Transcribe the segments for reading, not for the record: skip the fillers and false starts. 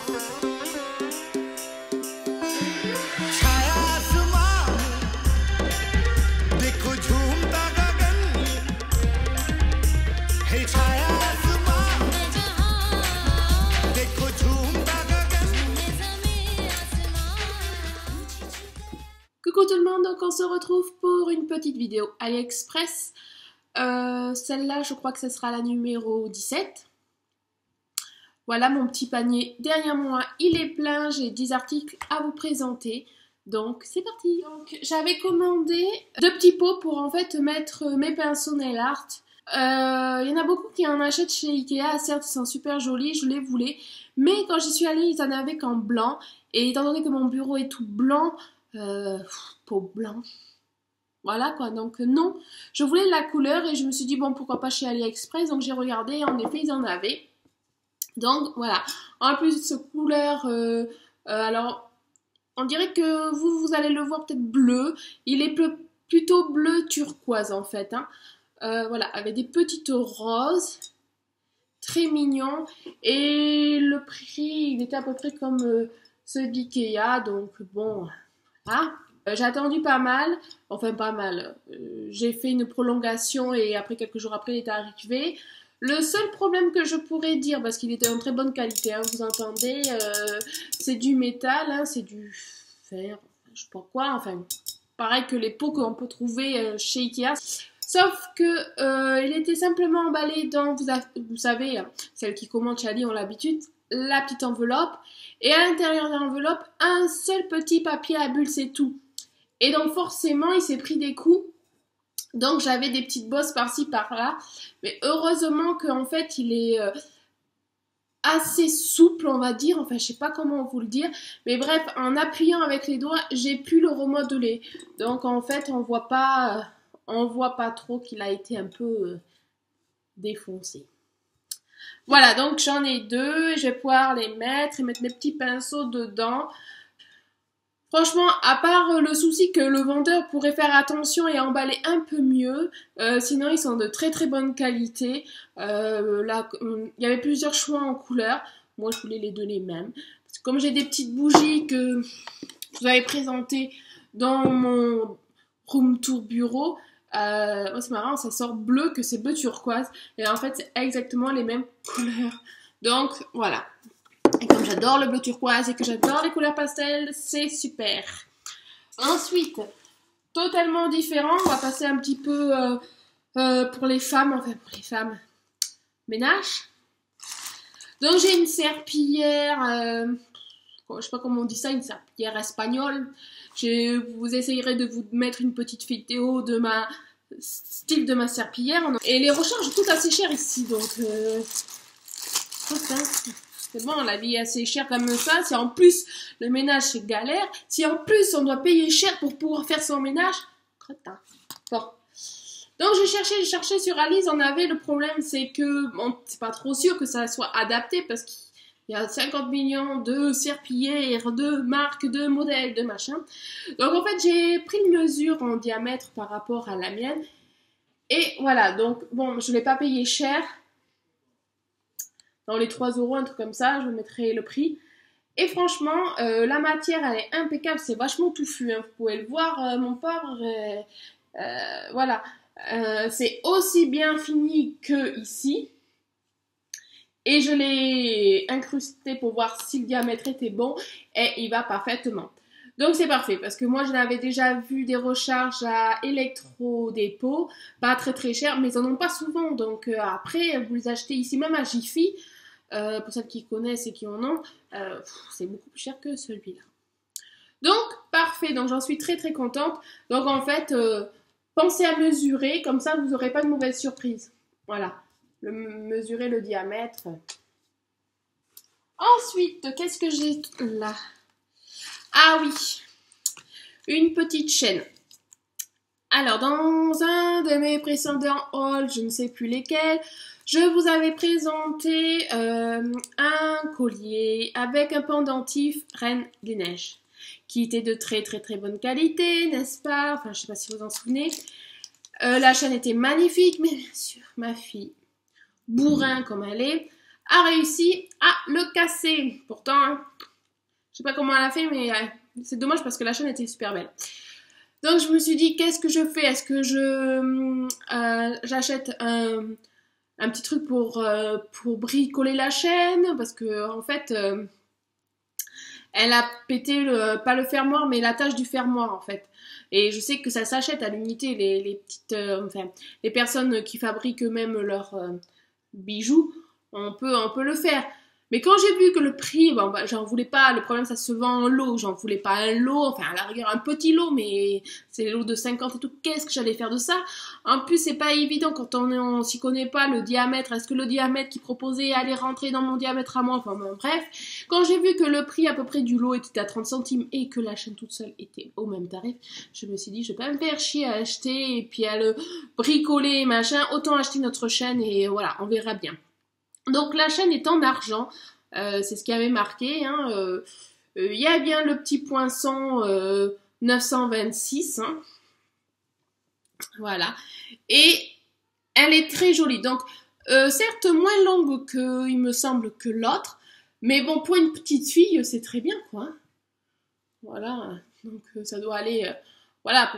Coucou tout le monde, donc on se retrouve pour une petite vidéo AliExpress. Celle-là, je crois que ce sera la numéro 17. Voilà mon petit panier derrière moi, il est plein, j'ai 10 articles à vous présenter. Donc c'est parti. Donc j'avais commandé 2 petits pots pour en fait mettre mes pinceaux nail art. Il y en a beaucoup qui en achètent chez Ikea, certes ils sont super jolis, je les voulais. Mais quand j'y suis allée, ils en avaient qu'en blanc. Et étant donné que mon bureau est tout blanc, peau blanche. Voilà quoi, donc non, je voulais la couleur et je me suis dit bon pourquoi pas chez AliExpress, donc j'ai regardé et en effet ils en avaient. Donc voilà, en plus de cette couleur, alors on dirait que vous allez le voir peut-être bleu, il est plutôt bleu turquoise en fait, hein. Voilà, avec des petites roses, très mignon, et le prix il était à peu près comme ceux d'Ikea, donc bon... Ah, j'ai attendu pas mal, enfin pas mal, j'ai fait une prolongation et après quelques jours après il est arrivé. Le seul problème que je pourrais dire, parce qu'il était en très bonne qualité, hein, vous entendez, c'est du métal, hein, c'est du fer, je sais pas quoi, enfin pareil que les pots qu'on peut trouver chez Ikea. Sauf que il était simplement emballé dans, vous savez, celles qui commandent chez Ali ont l'habitude, la petite enveloppe. Et à l'intérieur de l'enveloppe, un seul petit papier à bulles, c'est tout. Et donc forcément, il s'est pris des coups. Donc j'avais des petites bosses par-ci, par-là. Mais heureusement qu'en fait, il est assez souple, on va dire. Enfin, je sais pas comment vous le dire. Mais bref, en appuyant avec les doigts, j'ai pu le remodeler. Donc en fait, on voit pas trop qu'il a été un peu défoncé. Voilà, donc j'en ai 2, je vais pouvoir les mettre et mettre mes petits pinceaux dedans. Franchement, à part le souci que le vendeur pourrait faire attention et emballer un peu mieux, sinon ils sont de très très bonne qualité. Là, il y avait plusieurs choix en couleurs, moi je voulais les donner mêmes. Parce que comme j'ai des petites bougies que je vous avais présentées dans mon room tour bureau, c'est marrant, ça sort bleu, que c'est bleu turquoise. Et en fait, c'est exactement les mêmes couleurs. Donc, voilà. Et comme j'adore le bleu turquoise et que j'adore les couleurs pastel, c'est super. Ensuite, totalement différent, on va passer un petit peu pour les femmes, enfin pour les femmes, ménage. Donc, j'ai une serpillière, je sais pas comment on dit ça, une serpillière espagnole. Vous essayerez de vous mettre une petite vidéo de ma style de ma serpillière. Et les recharges coûtent assez cher ici, donc c'est bon, la vie est assez chère comme ça. Si en plus le ménage c'est galère, si en plus on doit payer cher pour pouvoir faire son ménage, cretin. Bon. Donc j'ai cherché sur Ali, ils en avaient. Le problème c'est que bon, c'est pas trop sûr que ça soit adapté parce qu'il y a 50 millions de serpillières, de marques, de modèles, de machin. Donc en fait, j'ai pris une mesure en diamètre par rapport à la mienne. Et voilà, donc bon, je ne l'ai pas payé cher. Dans les 3 €, un truc comme ça, je mettrai le prix. Et franchement, la matière, elle est impeccable. C'est vachement touffu, hein. Vous pouvez le voir, mon pauvre. Voilà. C'est aussi bien fini que ici. Et je l'ai incrusté pour voir si le diamètre était bon. Et il va parfaitement. Donc c'est parfait. Parce que moi, je l'avais déjà vu des recharges à Electro-Dépôt. Pas très très cher. Mais ils en ont pas souvent. Donc après, vous les achetez ici même à Jiffy. Pour celles qui connaissent et qui en ont. C'est beaucoup plus cher que celui-là. Donc parfait. Donc j'en suis très très contente. Donc en fait, pensez à mesurer. Comme ça, vous n'aurez pas de mauvaise surprise. Voilà. Mesurer le diamètre. Ensuite, qu'est-ce que j'ai là? Ah oui, une petite chaîne. Alors, dans un de mes précédents hauls, je ne sais plus lesquels, je vous avais présenté un collier avec un pendentif Reine des Neiges, qui était de très très très bonne qualité, n'est-ce pas? Enfin, je ne sais pas si vous en souvenez. La chaîne était magnifique, mais bien sûr, ma fille, bourrin comme elle est, a réussi à le casser. Pourtant, hein, je sais pas comment elle a fait, mais c'est dommage parce que la chaîne était super belle. Donc je me suis dit, qu'est-ce que je fais? Est-ce que j'achète un petit truc pour bricoler la chaîne? Parce que en fait, elle a pété pas le fermoir, mais la tâche du fermoir en fait. Et je sais que ça s'achète à l'unité, les petites, enfin, les personnes qui fabriquent eux-mêmes leurs bijoux, on peut le faire. Mais quand j'ai vu que le prix, bon, bah, j'en voulais pas, le problème ça se vend en lot, j'en voulais pas un lot, enfin à la rigueur un petit lot, mais c'est les lots de 50 et tout, qu'est-ce que j'allais faire de ça? En plus c'est pas évident quand on s'y connaît pas, le diamètre, est-ce que le diamètre qui proposait allait rentrer dans mon diamètre à moi, enfin bon, bref. Quand j'ai vu que le prix à peu près du lot était à 30 centimes et que la chaîne toute seule était au même tarif, je me suis dit je vais pas me faire chier à acheter et puis à le bricoler machin, autant acheter notre chaîne et voilà, on verra bien. Donc la chaîne est en argent, c'est ce qui avait marqué. Hein, y a bien le petit poinçon 926. Hein, voilà. Et elle est très jolie. Donc certes moins longue que, il me semble, que l'autre. Mais bon, pour une petite fille, c'est très bien, quoi. Voilà. Donc ça doit aller... voilà.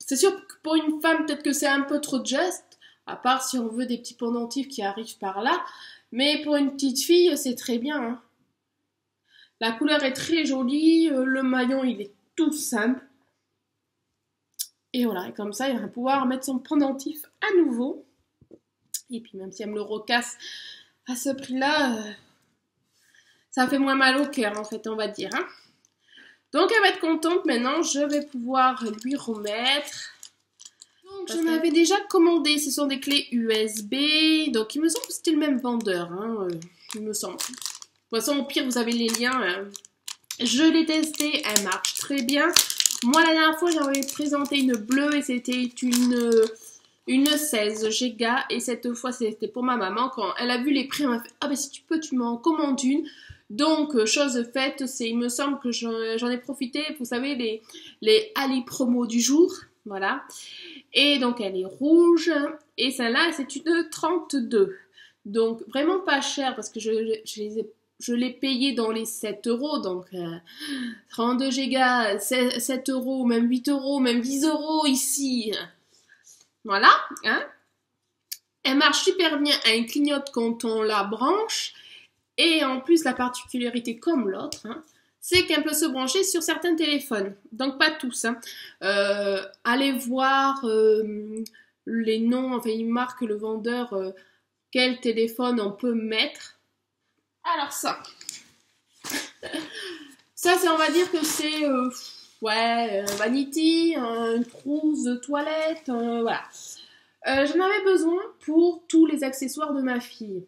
C'est sûr que pour une femme, peut-être que c'est un peu trop juste. À part si on veut des petits pendentifs qui arrivent par là. Mais pour une petite fille, c'est très bien. Hein. La couleur est très jolie. Le maillon, il est tout simple. Et voilà, et comme ça, il va pouvoir mettre son pendentif à nouveau. Et puis même si elle me le recasse à ce prix-là, ça fait moins mal au cœur, en fait, on va dire. Hein. Donc elle va être contente. Maintenant, je vais pouvoir lui remettre... Donc j'en avais déjà commandé, ce sont des clés USB, donc il me semble que c'était le même vendeur, hein, il me semble. De toute façon, au pire, vous avez les liens. Je l'ai testé, elle marche très bien. Moi, la dernière fois, j'avais présenté une bleue et c'était une 16 Go. Et cette fois, c'était pour ma maman. Quand elle a vu les prix, elle m'a fait « Ah ben si tu peux, tu m'en commandes une ». Donc, chose faite, il me semble que j'en ai profité, vous savez, les Ali Promo du jour, voilà. Et donc, elle est rouge. Et celle-là, c'est une 32. Donc, vraiment pas cher parce que je l'ai payé dans les 7 euros. Donc, 32 Go, 7 euros, même 8 euros, même 10 euros ici. Voilà. Hein. Elle marche super bien. Elle clignote quand on la branche. Et en plus, la particularité comme l'autre, hein, c'est qu'elle peut se brancher sur certains téléphones. Donc pas tous. Hein. Allez voir les noms, enfin il marque le vendeur quel téléphone on peut mettre. Alors ça. Ça, on va dire que c'est ouais, vanity, une trousse de toilette, voilà. J'en avais besoin pour tous les accessoires de ma fille.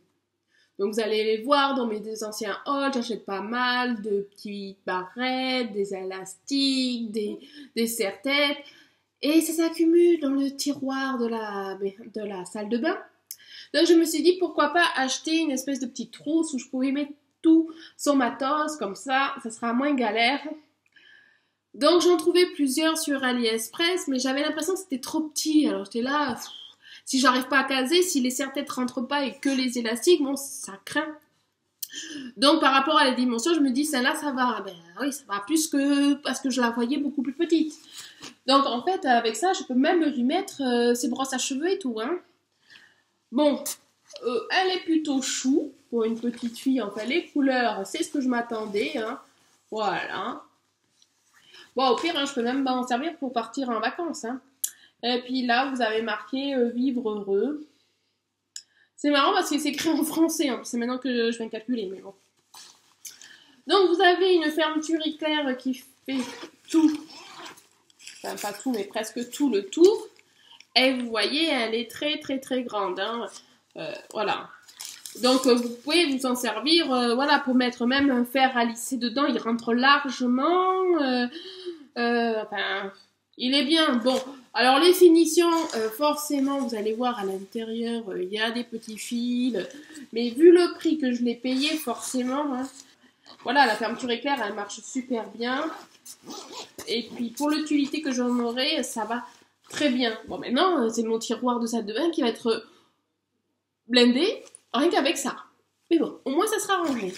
Donc vous allez les voir dans mes anciens hauls, j'achète pas mal de petites barrettes, des élastiques, des serre-têtes. Et ça s'accumule dans le tiroir de la salle de bain. Donc je me suis dit pourquoi pas acheter une espèce de petite trousse où je pouvais mettre tout son matos, comme ça sera moins galère. Donc j'en trouvais plusieurs sur AliExpress, mais j'avais l'impression que c'était trop petit. Alors j'étais là... Si j'arrive pas à caser, si les serre-têtes rentrent pas et que les élastiques, bon, ça craint. Donc, par rapport à la dimension, je me dis, celle-là, ça va. Ben oui, ça va plus que... parce que je la voyais beaucoup plus petite. Donc, en fait, avec ça, je peux même lui mettre ses brosses à cheveux et tout, hein. Bon, elle est plutôt chou pour une petite fille. Enfin, les couleurs, c'est ce que je m'attendais, hein. Voilà. Bon, au pire, hein, je peux même m'en servir pour partir en vacances, hein. Et puis là, vous avez marqué vivre heureux. C'est marrant parce que c'est écrit en français. Hein. C'est maintenant que je viens de calculer, mais bon. Donc, vous avez une fermeture éclair qui fait tout. Enfin, pas tout, mais presque tout le tour. Et vous voyez, elle est très, très, très grande. Hein. Voilà. Donc, vous pouvez vous en servir voilà, pour mettre même un fer à lisser dedans. Il rentre largement. Enfin... Il est bien. Bon, alors les finitions, forcément, vous allez voir à l'intérieur, il y a des petits fils. Mais vu le prix que je l'ai payé, forcément, hein, voilà, la fermeture éclair, elle marche super bien. Et puis pour l'utilité que j'en aurai, ça va très bien. Bon, maintenant, c'est mon tiroir de salle de bain qui va être blindé, rien qu'avec ça. Mais bon, au moins ça sera rangé.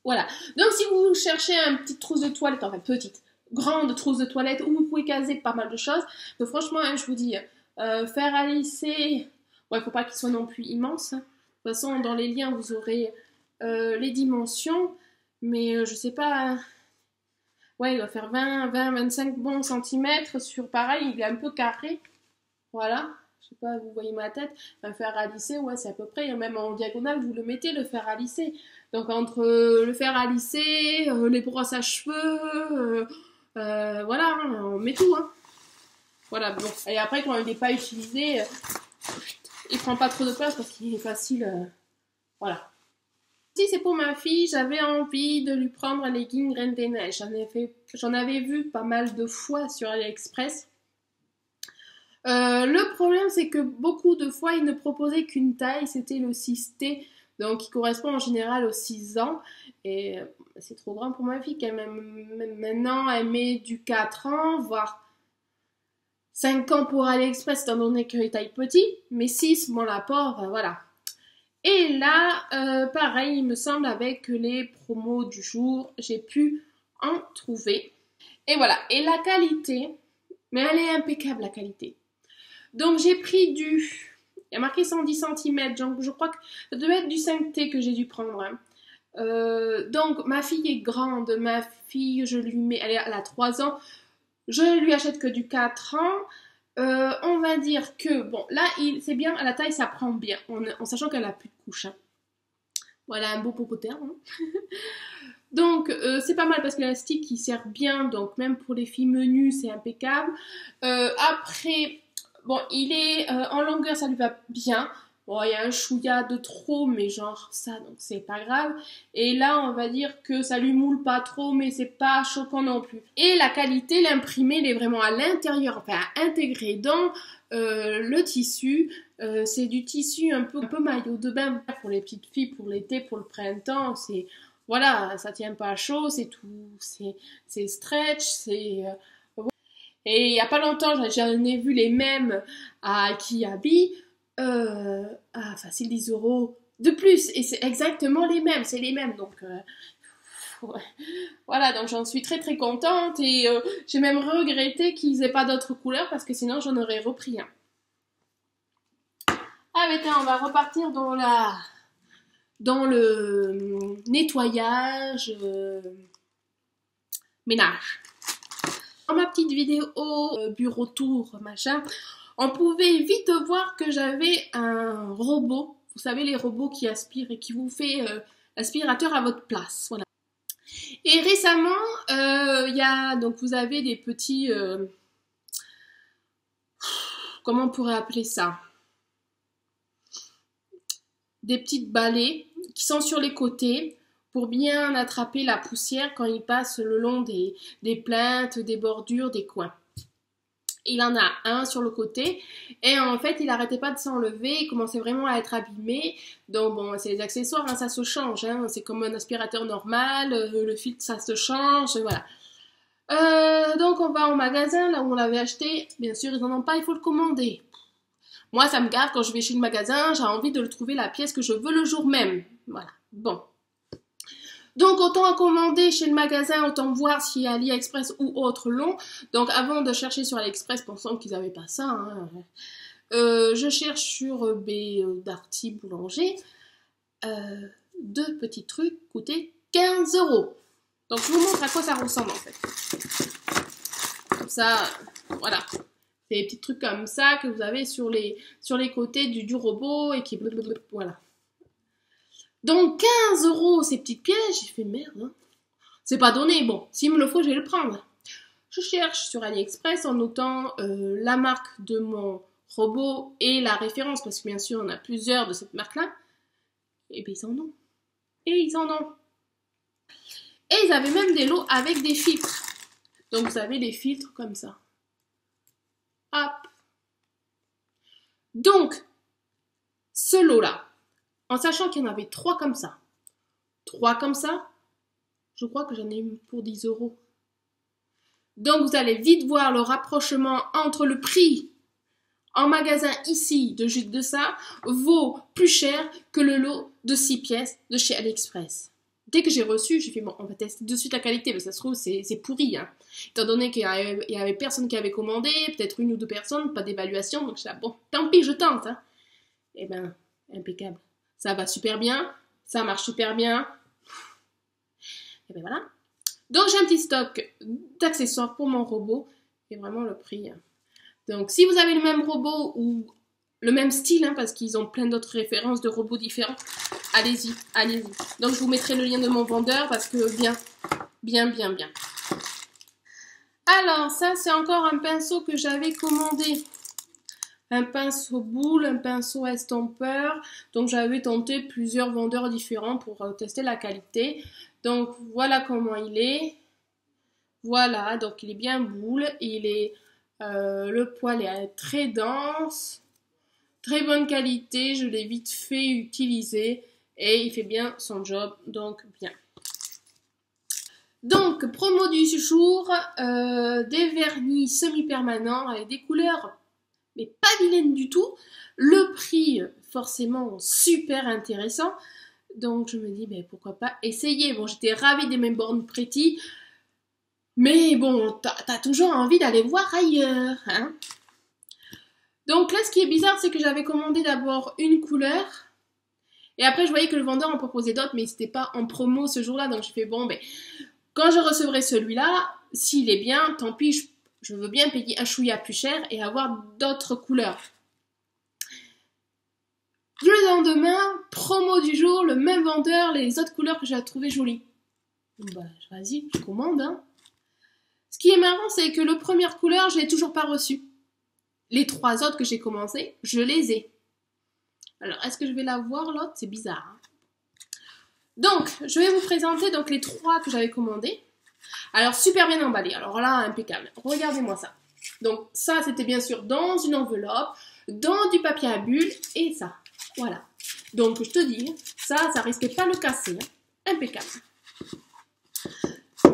Voilà. Donc si vous cherchez une petite trousse de toilette, enfin petite, grande trousse de toilette où vous pouvez caser pas mal de choses, donc franchement, hein, je vous dis, fer à lisser, ouais, faut pas qu'il soit non plus immense. Hein. De toute façon, dans les liens, vous aurez les dimensions, mais je sais pas, ouais, il doit faire 20-25 bons centimètres sur pareil, il est un peu carré, voilà. Je sais pas, vous voyez ma tête, un fer à lisser, ouais, c'est à peu près, même en diagonale, vous le mettez, le fer à lisser. Donc entre le fer à lisser, les brosses à cheveux, voilà, hein, on met tout, hein. Voilà, bon. Et après, quand il n'est pas utilisé, il prend pas trop de place parce qu'il est facile, voilà. Si c'est pour ma fille, j'avais envie de lui prendre un legging Reine des Neiges. J'en avais vu pas mal de fois sur AliExpress. Le problème, c'est que beaucoup de fois, ils ne proposaient qu'une taille, c'était le 6T, donc qui correspond en général aux 6 ans. Et c'est trop grand pour ma fille, même maintenant, elle met du 4 ans, voire 5 ans pour AliExpress, étant donné qu'elle est taille petit, mais 6, mon apport, voilà. Et là, pareil, il me semble, avec les promos du jour, j'ai pu en trouver. Et voilà, et la qualité, mais elle est impeccable, la qualité. Donc j'ai pris il y a marqué 110 cm, donc je crois que ça devait être du 5T que j'ai dû prendre. Hein. Donc ma fille est grande, ma fille, je lui mets, elle a 3 ans, je lui achète que du 4 ans. On va dire que, bon, là, c'est bien, à la taille, ça prend bien, en sachant qu'elle a plus de couche. Hein. Voilà, un beau popoter. Hein. Donc, c'est pas mal parce que l'élastique, il sert bien, donc même pour les filles menues, c'est impeccable. Après... Bon, il est en longueur, ça lui va bien. Bon, il y a un chouïa de trop, mais genre ça, donc c'est pas grave. Et là, on va dire que ça lui moule pas trop, mais c'est pas choquant non plus. Et la qualité, l'imprimé, il est vraiment à l'intérieur, enfin intégré dans le tissu. C'est du tissu un peu maillot de bain pour les petites filles, pour l'été, pour le printemps. C'est voilà, ça tient pas chaud, c'est tout, c'est stretch, c'est et il n'y a pas longtemps, j'en ai vu les mêmes à Kiabi, à facile 10 € de plus. Et c'est exactement les mêmes, c'est les mêmes. Donc, ouais. Voilà, donc j'en suis très très contente. Et j'ai même regretté qu'ils aient pas d'autres couleurs parce que sinon j'en aurais repris un. Ah, mais tiens, on va repartir dans le nettoyage ménage. Dans ma petite vidéo bureau tour machin, on pouvait vite voir que j'avais un robot. Vous savez, les robots qui aspirent et qui vous fait l'aspirateur à votre place. Voilà. Et récemment, donc vous avez des petits... comment on pourrait appeler ça? Des petites balais qui sont sur les côtés pour bien attraper la poussière quand il passe le long des plaintes, des bordures, des coins. Il en a un sur le côté et en fait il n'arrêtait pas de s'enlever, il commençait vraiment à être abîmé. Donc bon, c'est les accessoires, hein, ça se change, hein, c'est comme un aspirateur normal, le filtre ça se change, voilà. Donc on va au magasin, là où on l'avait acheté, bien sûr ils n'en ont pas, il faut le commander. Moi ça me gave quand je vais chez le magasin, j'ai envie de le trouver la pièce que je veux le jour même, voilà, bon. Donc autant commander chez le magasin, autant voir s'il y a AliExpress ou autre long. Donc avant de chercher sur AliExpress, pensant qu'ils n'avaient pas ça, hein, je cherche sur Darty Boulanger. 2 petits trucs coûtaient 15 €. Donc je vous montre à quoi ça ressemble en fait. Comme ça, voilà. C'est des petits trucs comme ça que vous avez sur les côtés du robot et qui... Voilà. Donc 15 € ces petites pièces, j'ai fait merde, hein. C'est pas donné, bon, s'il me le faut, je vais le prendre. Je cherche sur AliExpress en notant la marque de mon robot et la référence, parce que bien sûr on a plusieurs de cette marque-là. Et bien ils en ont. Et ils en ont. Et ils avaient même des lots avec des filtres. Donc vous avez les filtres comme ça. Hop. Donc, ce lot-là, en sachant qu'il y en avait 3 comme ça, je crois que j'en ai eu pour 10 €. Donc vous allez vite voir le rapprochement entre le prix en magasin ici de jus de ça vaut plus cher que le lot de 6 pièces de chez AliExpress. Dès que j'ai reçu, j'ai fait bon, on va tester de suite la qualité, mais ça se trouve c'est pourri. Hein. Étant donné qu'il y avait personne qui avait commandé, peut-être 1 ou 2 personnes, pas d'évaluation, donc je dis bon, tant pis, je tente. Hein. Et ben, impeccable. Ça va super bien, ça marche super bien. Et ben voilà. Donc j'ai un petit stock d'accessoires pour mon robot et vraiment le prix. Hein. Donc si vous avez le même robot ou le même style, hein, parce qu'ils ont plein d'autres références de robots différents, allez-y, allez-y. Donc je vous mettrai le lien de mon vendeur parce que bien. Alors ça c'est encore un pinceau que j'avais commandé. Un pinceau boule, un pinceau estompeur. Donc j'avais tenté plusieurs vendeurs différents pour tester la qualité. Donc voilà comment il est. Voilà, donc il est bien boule. Il est, le poil est très dense. Très bonne qualité, je l'ai vite fait utiliser. Et il fait bien son job, donc bien. Donc, promo du jour, des vernis semi-permanents avec des couleurs mais pas vilaines du tout. Le prix, forcément, super intéressant. Donc, je me dis, ben, pourquoi pas essayer. Bon, j'étais ravie des mêmes bornes Pretty. Mais bon, t'as toujours envie d'aller voir ailleurs. Hein. Donc là, ce qui est bizarre, c'est que j'avais commandé d'abord une couleur. Et après, je voyais que le vendeur en proposait d'autres, mais c'était pas en promo ce jour-là. Donc, je fais, bon, ben, quand je recevrai celui-là, s'il est bien, tant pis, je veux bien payer un chouïa plus cher et avoir d'autres couleurs. Le lendemain, promo du jour, le même vendeur, les autres couleurs que j'ai trouvées jolies. Bah, vas-y, je commande. Hein. Ce qui est marrant, c'est que la première couleur, je l'ai toujours pas reçue. Les 3 autres que j'ai commencé, je les ai. Alors, est-ce que je vais la voir l'autre? C'est bizarre. Hein. Donc, je vais vous présenter donc, les 3 que j'avais commandés. Alors, super bien emballé. Alors là, impeccable. Regardez-moi ça. Donc, ça, c'était bien sûr dans une enveloppe, dans du papier à bulles, et ça. Voilà. Donc, je te dis, ça risquait pas de le casser. Hein. Impeccable.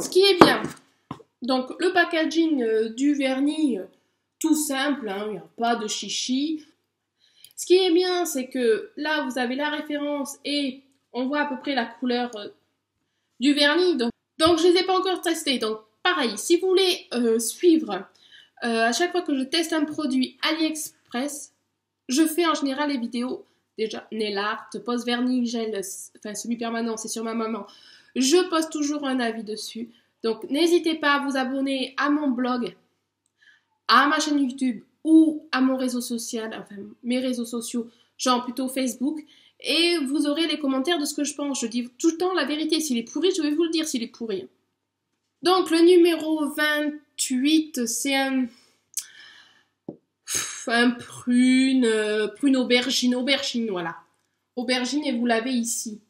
Ce qui est bien, donc, le packaging du vernis, tout simple, hein, il n'y a pas de chichi. Ce qui est bien, c'est que là, vous avez la référence et on voit à peu près la couleur du vernis. Donc, je ne les ai pas encore testés. Donc, pareil, si vous voulez suivre à chaque fois que je teste un produit AliExpress, je fais en général les vidéos. Déjà, nail art, pose vernis, gel, enfin semi-permanent, c'est sur ma maman. Je poste toujours un avis dessus. Donc, n'hésitez pas à vous abonner à mon blog, à ma chaîne YouTube ou à mon réseau social, enfin mes réseaux sociaux, genre plutôt Facebook. Et vous aurez les commentaires de ce que je pense. Je dis tout le temps la vérité. S'il est pourri, je vais vous le dire s'il est pourri. Donc, le numéro 28, c'est un prune aubergine, voilà. Aubergine, et vous l'avez ici.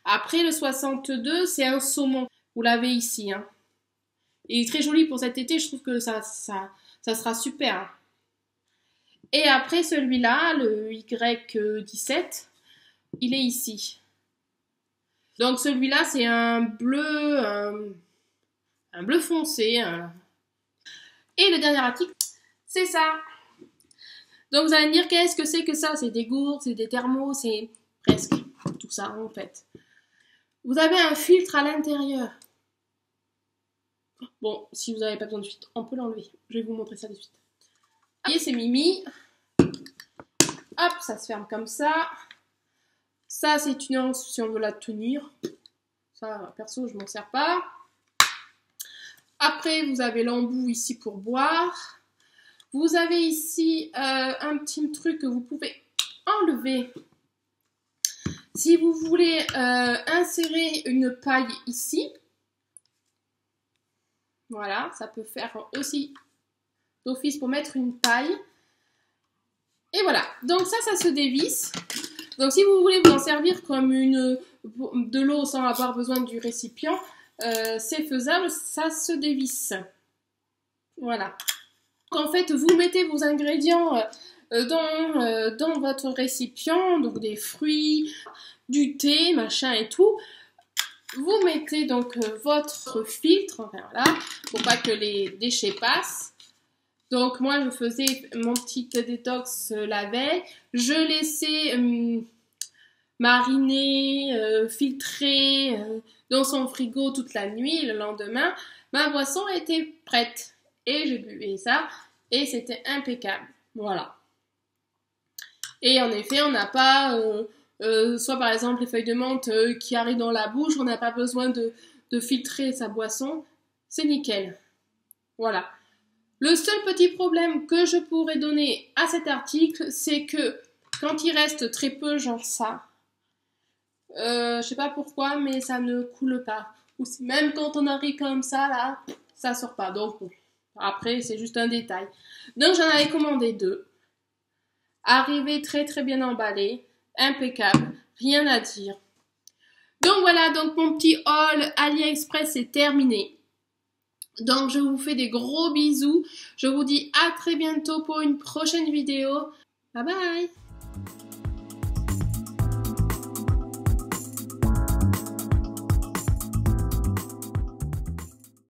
Après, le 62, c'est un saumon. Vous l'avez ici. Hein. Il est très joli pour cet été. Je trouve que ça sera super. Et après, celui-là, le Y17, il est ici. Donc, celui-là, c'est un bleu foncé. Et le dernier article, c'est ça. Donc, vous allez me dire, qu'est-ce que c'est que ça? C'est des gourdes, c'est des thermos, c'est presque tout ça, en fait. Vous avez un filtre à l'intérieur. Bon, si vous n'avez pas besoin de filtre, on peut l'enlever. Je vais vous montrer ça de suite. Vous voyez, c'est Mimi. Hop, ça se ferme comme ça. Ça, c'est une anse si on veut la tenir. Ça, perso, je m'en sers pas. Après, vous avez l'embout ici pour boire. Vous avez ici un petit truc que vous pouvez enlever. Si vous voulez insérer une paille ici, voilà, ça peut faire aussi d'office pour mettre une paille. Et voilà, donc ça se dévisse. Donc si vous voulez vous en servir comme de l'eau sans avoir besoin du récipient, c'est faisable, ça se dévisse. Voilà. Donc en fait, vous mettez vos ingrédients dans votre récipient, donc des fruits, du thé, machin et tout. Vous mettez donc votre filtre, enfin voilà, pour pas que les déchets passent. Donc moi je faisais mon petit détox la veille, je laissais mariner, filtrer dans son frigo toute la nuit. Le lendemain, ma boisson était prête et je buvais ça et c'était impeccable. Voilà. Et en effet, on n'a pas, soit par exemple les feuilles de menthe qui arrivent dans la bouche, on n'a pas besoin de filtrer sa boisson, c'est nickel. Voilà. Le seul petit problème que je pourrais donner à cet article, c'est que quand il reste très peu, genre ça, je sais pas pourquoi, mais ça ne coule pas. Ou même quand on arrive comme ça, là, ça sort pas. Donc, bon, après, c'est juste un détail. Donc, j'en avais commandé 2. Arrivé très très bien emballé, impeccable, rien à dire. Donc voilà, donc mon petit haul AliExpress est terminé. Donc je vous fais des gros bisous. Je vous dis à très bientôt pour une prochaine vidéo. Bye bye!